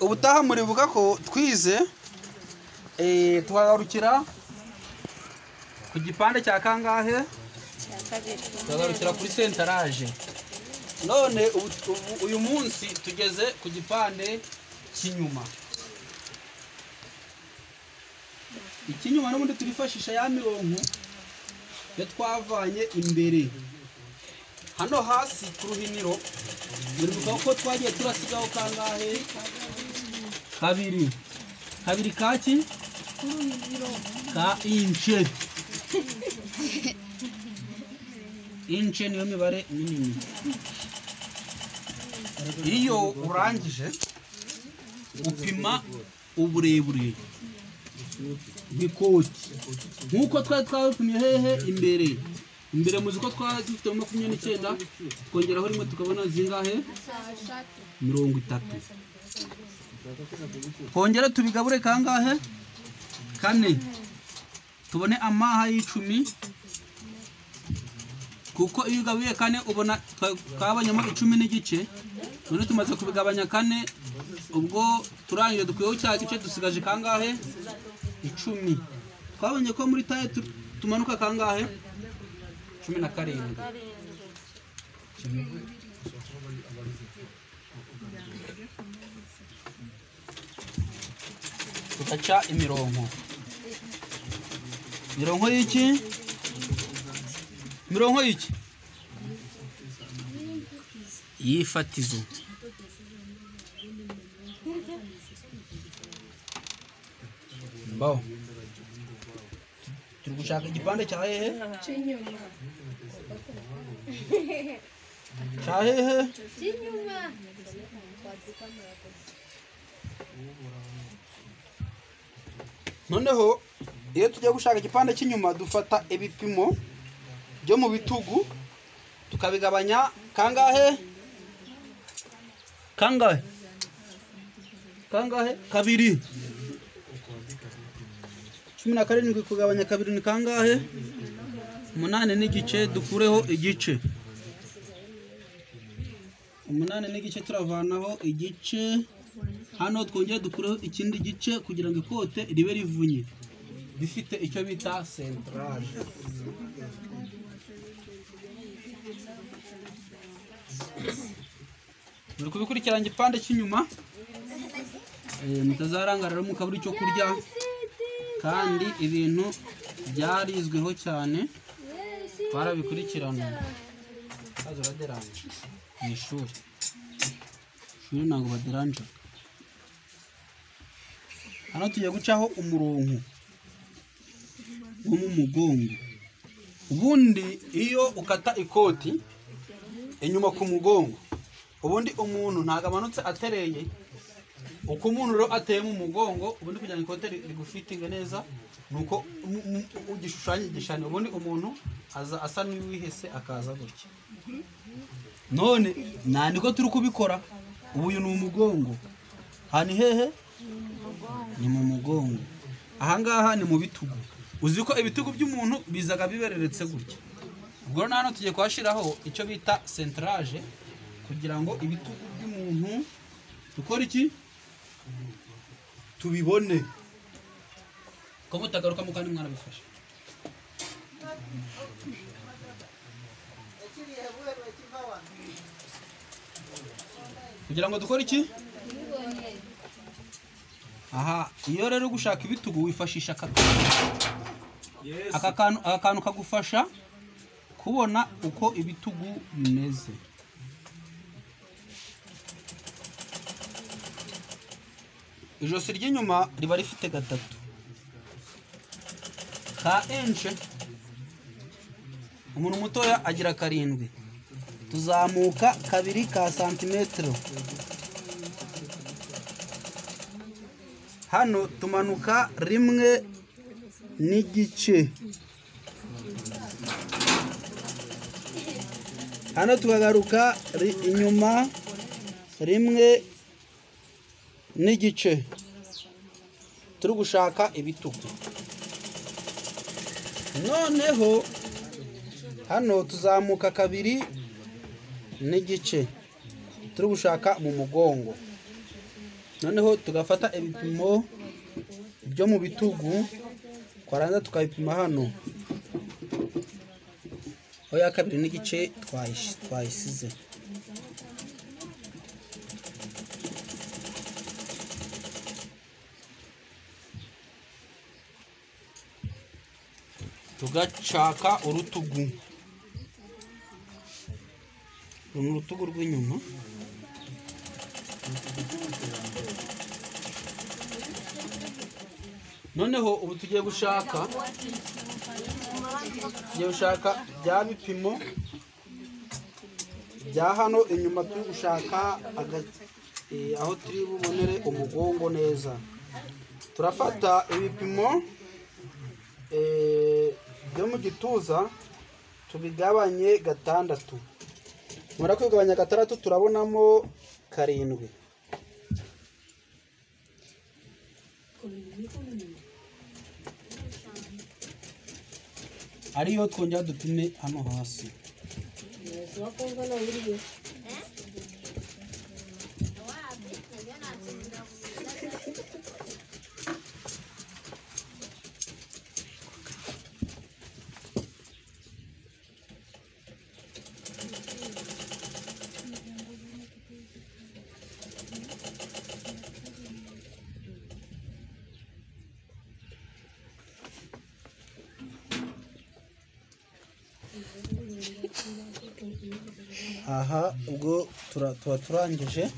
ubutaha muribuka ko twize tuhagarukira ku gipande cya kangahe, tuhagarukira kuri centrage. None uyu munsi tugeze ku gipande cy'inyuma. Ikinyuma n'ubundi turifashisha ya mirongo yo twavanye imbere. Hano hasi ku ruhiniro muribuka ko twagiye turasigaho kangahe, kabiri kaki ka inche. Inche niyo mibare minini. Iyo urangije upima uburebure bw'ikoti nk'uko twari twabipimye hehe imbere muzi ko twari dufite 29 twongeraho rimwe tukabona zingahe 30. Kongera tubigabure kangahe 4 tubone amaha y'10, kuko iyo ugabuye 4 ubona twabanyamo 10 n'igice. None tumaze kubigabanya 4, ubwo turangije dukwiyeho cya gice dusigaje kangahe 10. Twabonye ko muri taye tumanuka kangahe 17. Tugaca imirongo y'iki, mirongo y'iki y'ifatizo. Mbaho turi gushaka igipande cya hehe cy'inyuma, cya hehe cy'inyuma. Noneho iyo tujya gushaka igipande cy'inyuma dufata ibipimo byo mu bitugu tukabigabanya kangahe 2. 17 kugabanya 2 ni kangahe 8 n'igice. Dukureho igice 8 n'igice, turavanaho igice. Hano twongeye dukureho ikindi gice kugira ngo ikote ribe rivunye bifite icyo bita centrage. Muri kubikurikirana igipande cy'inyuma, mutazarangarira mukabura icyo kurya, kandi ibintu byarizweho cyane twarabikurikirana. Kazo raderanje ni ishuri ntabwo baderanje. Hano tugiye gucaho umurongo wo mu mugongo. Ubundi iyo ukata ikoti inyuma ku mugongo, ubundi umuntu ntago amanutse atereye uko umuntu rero ateye mu mugongo. Ubundi kugira ngo ikote rigufitinge neza nuko ugishushanya igishani, ubundi umuntu aza asa n'uwihese akaza gutya. None nandiko turi kubikora. Ubu ni umugongo, hani hehe ni mu mugongo, ahangaha ni mu bitugu. Uzi ko ibitugu by'umuntu bizaga bibereretse gutya. Ubwo hano tugiye kwashiraho icyo bita centrage kugira ngo ibitugu by'umuntu dukora iki tubibone ko mutagaruka mu kandi mwana bifasha. Kugira ngo dukore iki? Aha, iyo rero gushaka ibitugu wifashisha aka kantu kagufasha kubona uko ibitugu bimeze. Ijosi ry'inyuma riba rifite 3 ka inche. Umuntu mutoya agira 7. Tuzamuka 2 ka santimetero. Hano tumanuka 1 n'igice. Hano tukagaruka inyuma 1 n'igice. Turi gushaka ibitugu. Noneho hano tuzamuka 2 n'igice. Turi gushaka mu mugongo. noneho tugafata ibipimo byo mu bitugu twarangiza tukabipima hano aho ya 2 n'igice twayisize. Tugacaka urutugu, urutugu rw'inyuma, noneho ubu tugiye gushaka bya bipimo bya hano inyuma. Turi gushaka aho turi bubonere umugongo neza. Turafata ibipimo byo mu gituza tubigabanye 6. Mura kwigabanya 6 turabonamo 7. ariyo twongera dupime hano hasi. Aha ubwo tuba turangije,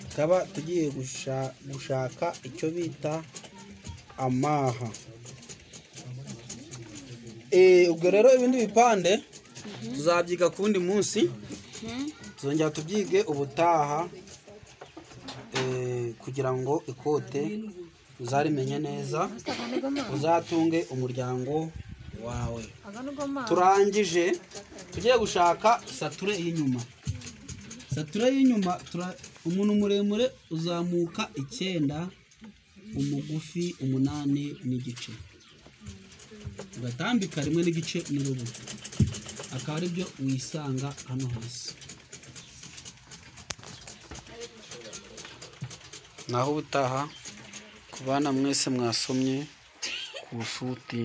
tukaba tugiye gushaka icyo bita amaha. Ubwo rero ibindi bipande tuzabyiga kundi munsi, tuzongera tubyige ubutaha kugira ngo ikote uzarimenye neza, uzatunge umuryango wawe. Turangije tugiye gushaka sature y'inyuma. Sature y'inyuma umuntu muremure uzamuka 9, umugufi 8 n'igice, ugatambika 1 n'igice n'urubuto, akaba ari byo wisanga hano hasi. Naho ubutaha ku bana mwese mwasomye ku busuti